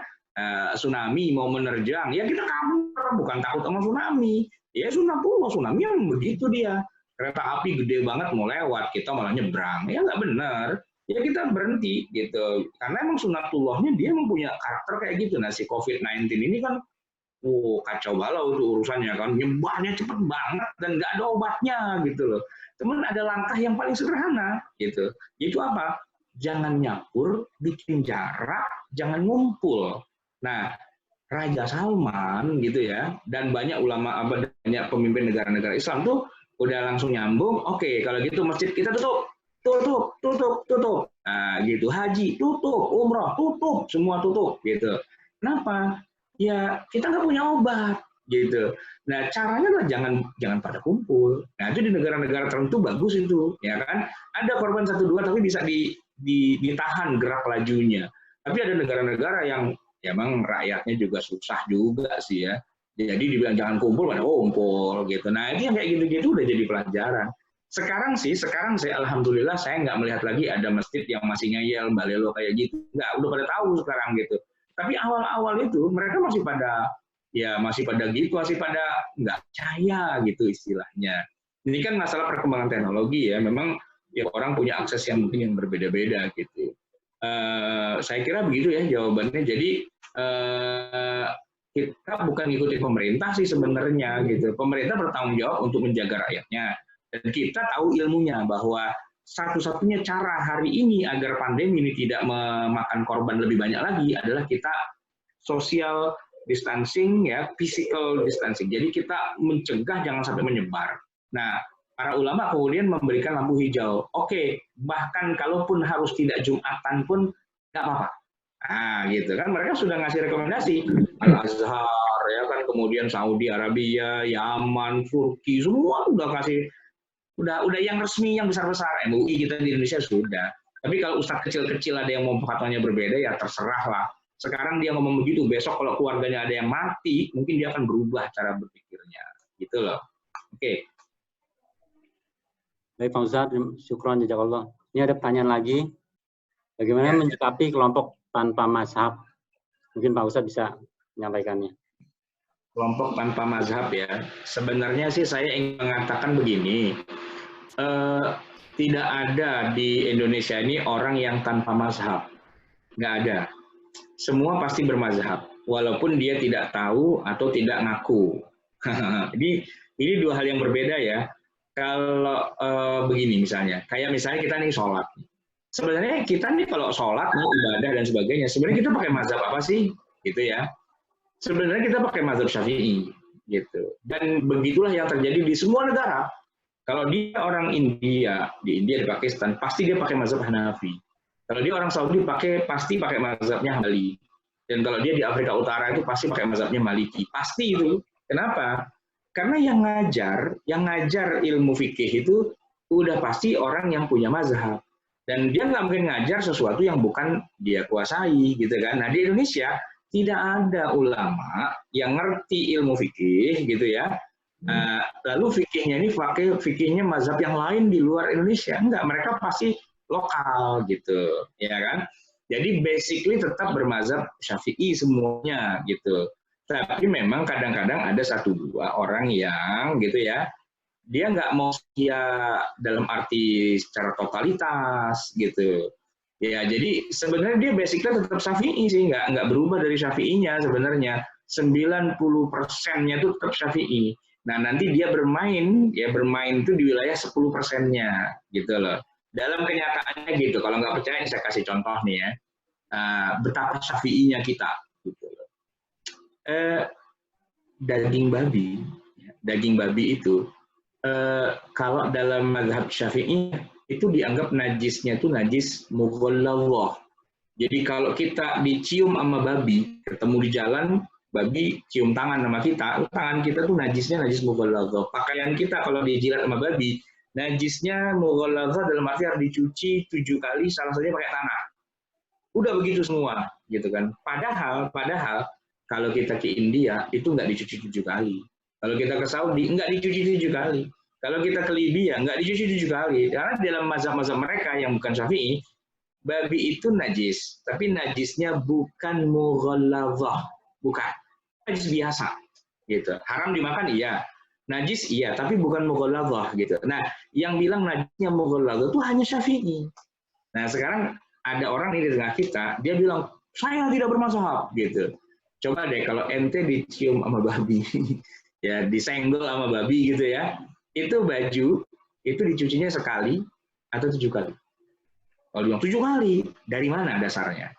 Tsunami mau menerjang, ya kita kabur, bukan takut sama tsunami. Ya sunatullah, tsunami yang begitu dia. Kereta api gede banget mau lewat, kita malah nyebrang. Ya nggak benar. Ya kita berhenti gitu. Karena emang sunatullahnya dia emang punya karakter kayak gitu. Nah si COVID-19 ini kan kacau balau tuh urusannya kan. Nyebarnya cepet banget dan nggak ada obatnya gitu loh. Cuman ada langkah yang paling sederhana gitu. Itu apa? Jangan nyampur, bikin jarak, jangan ngumpul. Nah, Raja Salman gitu ya, dan banyak ulama, banyak pemimpin negara-negara Islam tuh udah langsung nyambung. Oke, kalau gitu masjid kita tutup. Nah, gitu. Haji tutup, umroh tutup, semua tutup gitu. Kenapa? Ya kita nggak punya obat gitu. Nah, caranya adalah jangan pada kumpul. Nah, itu di negara-negara tertentu bagus itu, ya kan? Ada korban 1-2 tapi bisa ditahan gerak lajunya. Tapi ada negara-negara yang ya memang rakyatnya juga susah juga sih ya. Jadi dibilang jangan kumpul, pada kumpul gitu. Nah itu yang kayak gitu-gitu udah jadi pelajaran. Sekarang saya alhamdulillah saya nggak melihat lagi ada masjid yang masih ngeyel balelo kayak gitu. Nggak, udah pada tahu sekarang gitu. Tapi awal-awal itu mereka masih pada gitu, masih pada nggak percaya gitu istilahnya. Ini kan masalah perkembangan teknologi ya. Memang ya orang punya akses yang mungkin yang berbeda-beda gitu. Saya kira begitu ya jawabannya. Jadi kita bukan ngikutin pemerintah sih sebenarnya gitu. Pemerintah bertanggung jawab untuk menjaga rakyatnya. Dan kita tahu ilmunya bahwa satu-satunya cara hari ini agar pandemi ini tidak memakan korban lebih banyak lagi adalah kita social distancing ya, physical distancing. Jadi kita mencegah jangan sampai menyebar. Nah, para ulama kemudian memberikan lampu hijau. Oke, bahkan kalaupun harus tidak Jumatan pun nggak apa-apa. Nah, gitu kan mereka sudah ngasih rekomendasi. Al-Azhar ya kan, kemudian Saudi Arabia, Yaman, Turki, semua udah kasih, udah yang resmi yang besar-besar. MUI kita di Indonesia sudah. Tapi kalau ustadz kecil-kecil ada yang mau fatwanya berbeda ya terserah lah. Sekarang dia ngomong begitu, besok kalau keluarganya ada yang mati, mungkin dia akan berubah cara berpikirnya. Gitu loh. Oke. Baik Pak Ustadz, syukron jazakallah. Ini ada pertanyaan lagi. Bagaimana menyikapi kelompok tanpa mazhab? Mungkin Pak Ustadz bisa menyampaikannya. Kelompok tanpa mazhab ya. Sebenarnya sih saya ingin mengatakan begini. Tidak ada di Indonesia ini orang yang tanpa mazhab. Nggak ada. Semua pasti bermazhab. walaupun dia tidak tahu atau tidak ngaku. Ini dua hal yang berbeda ya. Kalau begini misalnya, kayak misalnya kita nih sholat. Sebenarnya kita nih kalau sholat, ibadah dan sebagainya, sebenarnya kita pakai mazhab apa sih? Gitu ya. Sebenarnya kita pakai mazhab Syafi'i. Gitu. Dan begitulah yang terjadi di semua negara. Kalau dia orang India, di India, di Pakistan, pasti dia pakai mazhab Hanafi. Kalau dia orang Saudi, pasti pakai mazhabnya Hambali. Dan kalau dia di Afrika Utara itu pasti pakai mazhabnya Maliki. Pasti itu. Kenapa? Karena yang ngajar ilmu fikih itu udah pasti orang yang punya mazhab. Dan dia nggak mungkin ngajar sesuatu yang bukan dia kuasai, gitu kan. Nah, di Indonesia tidak ada ulama yang ngerti ilmu fikih, gitu ya. Lalu fikihnya ini pakai fikihnya mazhab yang lain di luar Indonesia. Enggak, mereka pasti lokal gitu, ya kan? Jadi basically tetap bermazhab Syafi'i semuanya gitu. Tapi memang kadang-kadang ada 1-2 orang yang gitu ya, dia nggak mau setia dalam arti secara totalitas gitu. Ya, jadi sebenarnya dia basically tetap Syafi'i sih, nggak berubah dari Syafi'inya sebenarnya. 90%-nya itu tetap Syafi'i. Nah, nanti dia bermain itu di wilayah 10%-nya, gitu loh. Dalam kenyataannya gitu, kalau nggak percaya saya kasih contoh nih ya, betapa Syafi'inya kita, gitu loh. Daging babi itu, kalau dalam mazhab Syafi'i, itu dianggap najisnya itu najis mughalladhah. Jadi kalau kita dicium sama babi, ketemu di jalan, babi cium tangan sama kita, tangan kita tuh najisnya najis mughalladhah. Pakaian kita kalau dijilat sama babi, najisnya mughalladhah dalam arti harus dicuci 7 kali, salah satunya pakai tanah. Udah begitu semua, gitu kan. Padahal kalau kita ke India itu nggak dicuci 7 kali. Kalau kita ke Saudi nggak dicuci 7 kali. Kalau kita ke Libya nggak dicuci 7 kali. Karena dalam mazhab-mazhab mereka yang bukan Syafi'i, babi itu najis, tapi najisnya bukan mughalladhah, bukan. Najis biasa, gitu. Haram dimakan iya, najis iya, tapi bukan mughalladhah gitu. Nah, yang bilang najisnya mughalladhah itu hanya Syafi'i. Nah, sekarang ada orang di tengah kita, dia bilang saya tidak bermazhab gitu. Coba deh kalau ente dicium sama babi, ya disenggol sama babi gitu ya, itu baju itu dicucinya sekali atau 7 kali. Kalau bilang 7 kali, dari mana dasarnya?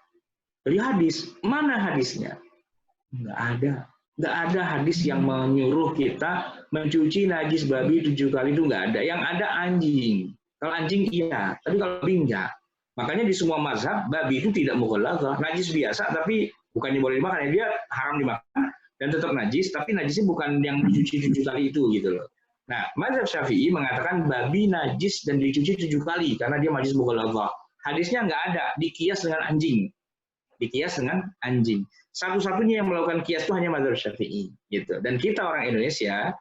Dari hadis. Mana hadisnya? Nggak ada hadis yang menyuruh kita mencuci najis babi 7 kali, itu nggak ada. Yang ada anjing. Kalau anjing iya, tapi kalau babi enggak. Makanya di semua mazhab babi itu tidak mughalladhah, najis biasa, tapi bukannya boleh dimakan, dia haram dimakan dan tetap najis, tapi najisnya bukan yang dicuci 7 kali itu gitu loh. Nah, mazhab Syafi'i mengatakan babi najis dan dicuci 7 kali karena dia najis mughalladhah. Hadisnya nggak ada, dikias dengan anjing. Satu-satunya yang melakukan kias itu hanya mazhab Syafi'i gitu. Dan kita orang Indonesia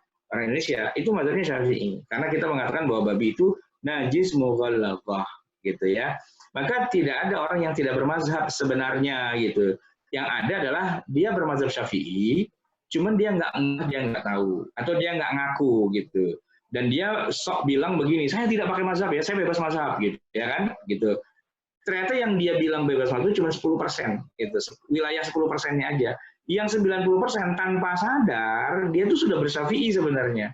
itu mazhabnya Syafi'i karena kita mengatakan bahwa babi itu najis mughalladhah gitu ya. Maka tidak ada orang yang tidak bermazhab sebenarnya gitu. Yang ada adalah dia bermazhab Syafi'i, cuman dia nggak tahu atau dia nggak ngaku gitu. Dan dia sok bilang begini, saya tidak pakai mazhab ya, saya bebas mazhab gitu, ya kan? Gitu. Ternyata yang dia bilang bebas mazhab itu cuma 10%, gitu. Wilayah 10%-nya aja. Yang 90% tanpa sadar dia tuh sudah bersyafi'i sebenarnya.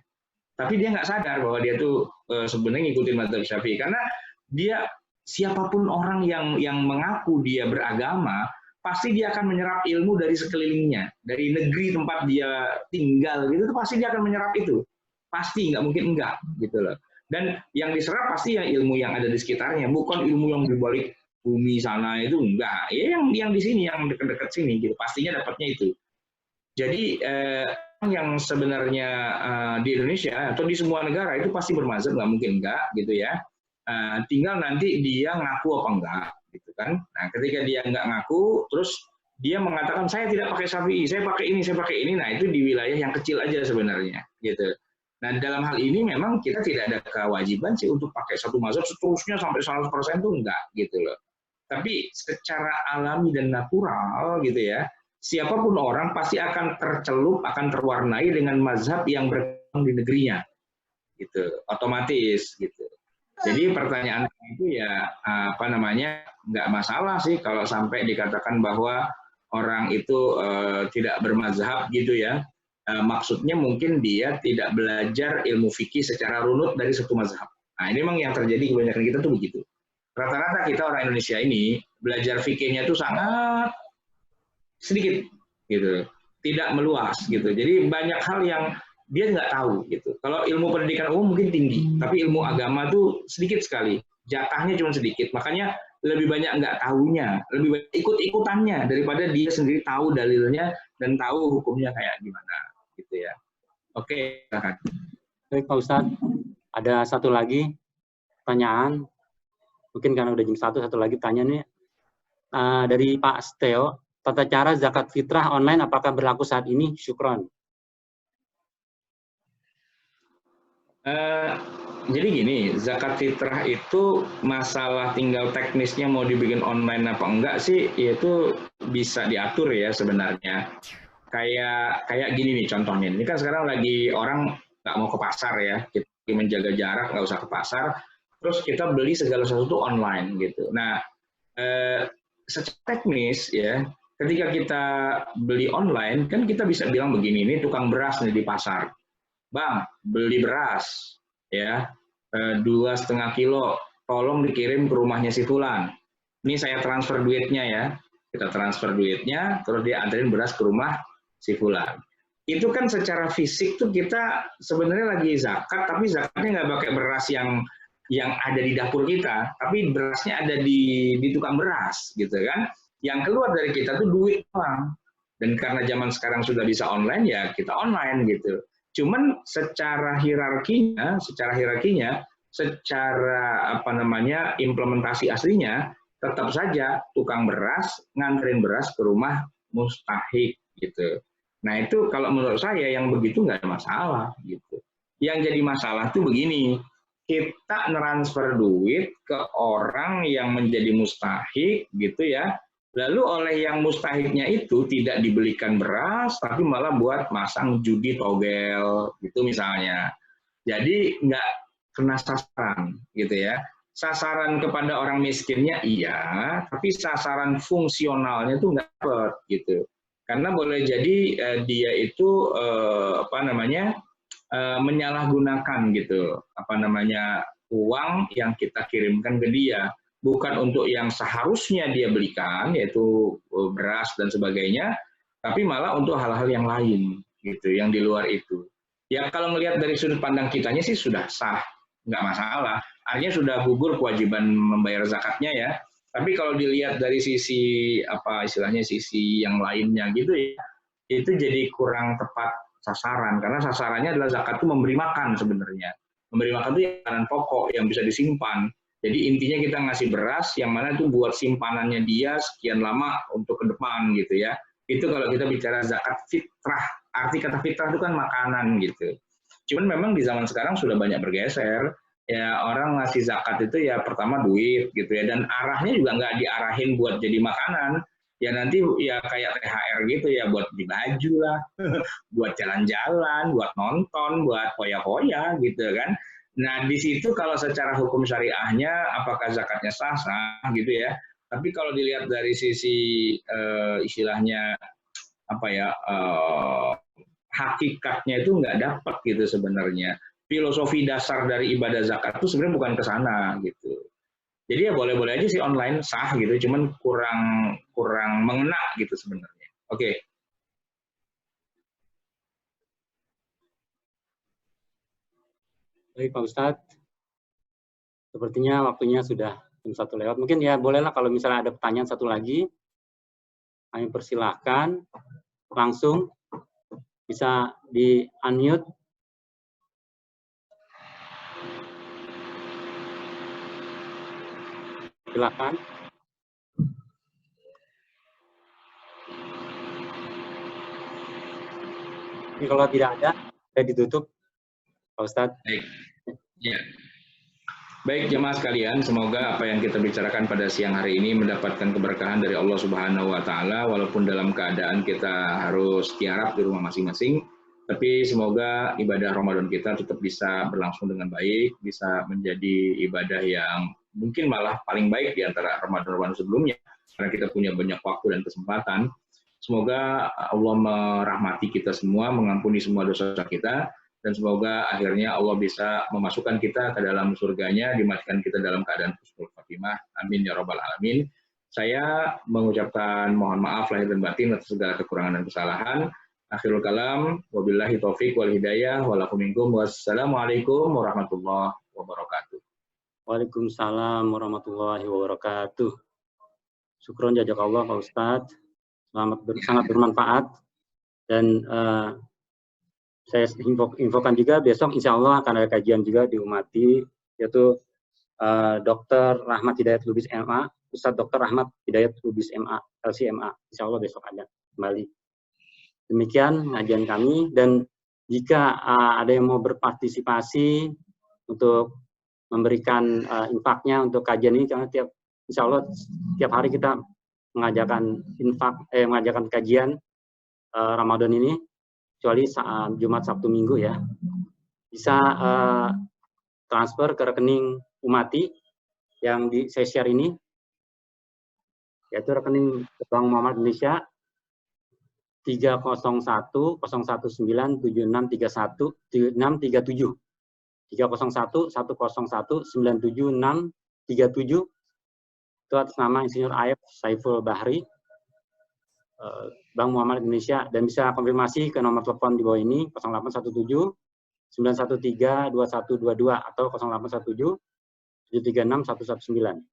Tapi dia nggak sadar bahwa dia tuh sebenarnya ngikutin mazhab Syafi'i karena dia siapapun orang yang mengaku dia beragama, pasti dia akan menyerap ilmu dari sekelilingnya, dari negeri tempat dia tinggal gitu, pasti dia akan menyerap itu. Pasti, nggak mungkin enggak gitu loh. Dan yang diserap pasti yang ilmu yang ada di sekitarnya, bukan ilmu yang di balik bumi sana itu enggak. Ya yang di sini, yang dekat-dekat sini gitu, pastinya dapatnya itu. Jadi yang sebenarnya di Indonesia atau di semua negara itu pasti bermazhab, nggak mungkin enggak gitu ya. Tinggal nanti dia ngaku apa enggak gitu kan. Nah, ketika dia enggak ngaku, terus dia mengatakan saya tidak pakai Syafi'i, saya pakai ini, nah itu di wilayah yang kecil aja sebenarnya gitu. Nah, dalam hal ini memang kita tidak ada kewajiban sih untuk pakai satu mazhab seterusnya sampai 100% itu enggak gitu loh. Tapi secara alami dan natural gitu ya, siapapun orang pasti akan tercelup, akan terwarnai dengan mazhab yang berkembang di negerinya gitu, otomatis gitu. Jadi pertanyaan itu ya nggak masalah sih kalau sampai dikatakan bahwa orang itu tidak bermazhab gitu ya. Maksudnya mungkin dia tidak belajar ilmu fikih secara runut dari satu mazhab. Nah, ini memang yang terjadi kebanyakan kita tuh begitu. Rata-rata kita orang Indonesia ini belajar fikihnya tuh sangat sedikit gitu, tidak meluas gitu. Jadi banyak hal yang dia nggak tahu gitu. Kalau ilmu pendidikan umum mungkin tinggi, tapi ilmu agama tuh sedikit sekali, jatahnya cuma sedikit. Makanya lebih banyak nggak tahunya, lebih banyak ikut-ikutannya daripada dia sendiri tahu dalilnya dan tahu hukumnya kayak gimana gitu ya. Oke, silakan. Baik Pak Ustadz, ada satu lagi pertanyaan, mungkin karena udah jam 1, satu lagi tanya nih dari Pak Steo, tata cara zakat fitrah online apakah berlaku saat ini? Syukron. Jadi gini, zakat fitrah itu masalah tinggal teknisnya mau dibikin online apa enggak sih, itu bisa diatur ya sebenarnya. Kayak gini nih contohnya, ini kan sekarang lagi orang nggak mau ke pasar ya, kita menjaga jarak, nggak usah ke pasar, terus kita beli segala sesuatu online gitu. Nah, secara teknis ya, ketika kita beli online kan kita bisa bilang begini, ini tukang beras nih di pasar, Bang beli beras ya 2,5 kilo, tolong dikirim ke rumahnya si Fulan. Ini saya transfer duitnya ya, kita transfer duitnya, terus dia anterin beras ke rumah si Fulan. Itu kan secara fisik tuh kita sebenarnya lagi zakat, tapi zakatnya nggak pakai beras yang ada di dapur kita, tapi berasnya ada di tukang beras gitu kan. Yang keluar dari kita tuh duit doang. Dan karena zaman sekarang sudah bisa online ya kita online gitu. Cuman secara hierarkinya, secara apa namanya implementasi aslinya tetap saja tukang beras nganterin beras ke rumah mustahik gitu. Nah itu kalau menurut saya yang begitu nggak ada masalah gitu. Yang jadi masalah tuh begini, kita transfer duit ke orang yang menjadi mustahik gitu ya. Lalu oleh yang mustahiknya itu tidak dibelikan beras, tapi malah buat masang judi togel, gitu misalnya. Jadi nggak kena sasaran, gitu ya. Sasaran kepada orang miskinnya iya, tapi sasaran fungsionalnya itu nggak dapat, gitu. Karena boleh jadi dia itu menyalahgunakan gitu, uang yang kita kirimkan ke dia. Bukan untuk yang seharusnya dia belikan, yaitu beras dan sebagainya, tapi malah untuk hal-hal yang lain, gitu, yang di luar itu. Ya kalau melihat dari sudut pandang kitanya sih sudah sah, nggak masalah. Artinya sudah gugur kewajiban membayar zakatnya ya. Tapi kalau dilihat dari sisi sisi yang lainnya gitu ya, itu jadi kurang tepat sasaran. Karena sasarannya adalah zakat itu memberi makan sebenarnya. Memberi makan itu makanan pokok yang bisa disimpan. Jadi intinya kita ngasih beras yang mana itu buat simpanannya dia sekian lama untuk ke depan gitu ya. Itu kalau kita bicara zakat fitrah. Arti kata fitrah itu kan makanan gitu. Cuman memang di zaman sekarang sudah banyak bergeser. Ya orang ngasih zakat itu ya pertama duit gitu ya. Dan arahnya juga nggak diarahin buat jadi makanan. Ya nanti ya kayak THR gitu ya buat beli baju lah. Buat jalan-jalan, buat nonton, buat poya-poya gitu kan. Nah, di situ kalau secara hukum syariahnya apakah zakatnya sah gitu ya. Tapi kalau dilihat dari sisi istilahnya hakikatnya itu nggak dapat gitu sebenarnya. Filosofi dasar dari ibadah zakat itu sebenarnya bukan ke sana gitu. Jadi ya boleh-boleh aja sih online sah gitu, cuman kurang mengena gitu sebenarnya. Oke. Baik Pak Ustadz, sepertinya waktunya sudah jam 1 lewat. Mungkin ya bolehlah kalau misalnya ada pertanyaan satu lagi, kami persilahkan langsung bisa di unmute. Silakan. Ini kalau tidak ada, saya ditutup, Pak Ustadz. Baik. Ya. Baik jemaah sekalian, semoga apa yang kita bicarakan pada siang hari ini mendapatkan keberkahan dari Allah Subhanahu wa taala walaupun dalam keadaan kita harus tiarap di rumah masing-masing, tapi semoga ibadah Ramadan kita tetap bisa berlangsung dengan baik, bisa menjadi ibadah yang mungkin malah paling baik di antara Ramadan sebelumnya karena kita punya banyak waktu dan kesempatan. Semoga Allah merahmati kita semua, mengampuni semua dosa kita, dan semoga akhirnya Allah bisa memasukkan kita ke dalam surganya, dimatikan kita dalam keadaan husnul khatimah. Amin ya rabbal alamin. Saya mengucapkan mohon maaf lahir dan batin atas segala kekurangan dan kesalahan. Akhirul kalam, wabillahi taufiq wal hidayah, walakum minkum, wassalamualaikum warahmatullahi wabarakatuh. Waalaikumsalam warahmatullahi wabarakatuh. Syukron jazakallah Pak Ustadz. Sangat bermanfaat. Dan saya infokan juga besok insya Allah akan ada kajian juga di Umati, yaitu Dr. Rahmat Hidayat Lubis MA, Ustadz Dr. Rahmat Hidayat Lubis MA, LCMA. Insya Allah besok ada kembali. Demikian ngajian kami, dan jika ada yang mau berpartisipasi untuk memberikan infaknya untuk kajian ini, karena insya Allah tiap hari kita mengajarkan mengajarkan kajian Ramadan ini, kecuali saat Jumat, Sabtu, Minggu ya, bisa transfer ke rekening Umati yang saya share ini, yaitu rekening Bank Muhammad Indonesia 301-019-7631-7637 301-101-97637 itu atas nama Insinyur Aep Saiful Bahri, Bank Muhammad Indonesia, dan bisa konfirmasi ke nomor telepon di bawah ini 0817-913-2122 atau 0817-736-119.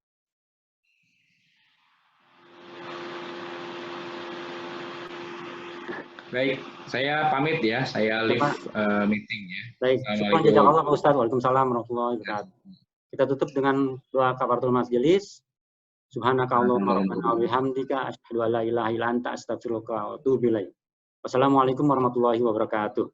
Baik, saya pamit ya, saya live meeting ya. Baik, syukur jazakallah Pak Ustadz. Waalaikumsalam warahmatullahi wabarakatuh. Kita tutup dengan doa kafaratul majelis. Subhanakallahumma rabbana wa bihamdika asyhadu an la ilaha illa anta astaghfiruka wa atubu ilaik. Wassalamualaikum warahmatullahi wabarakatuh.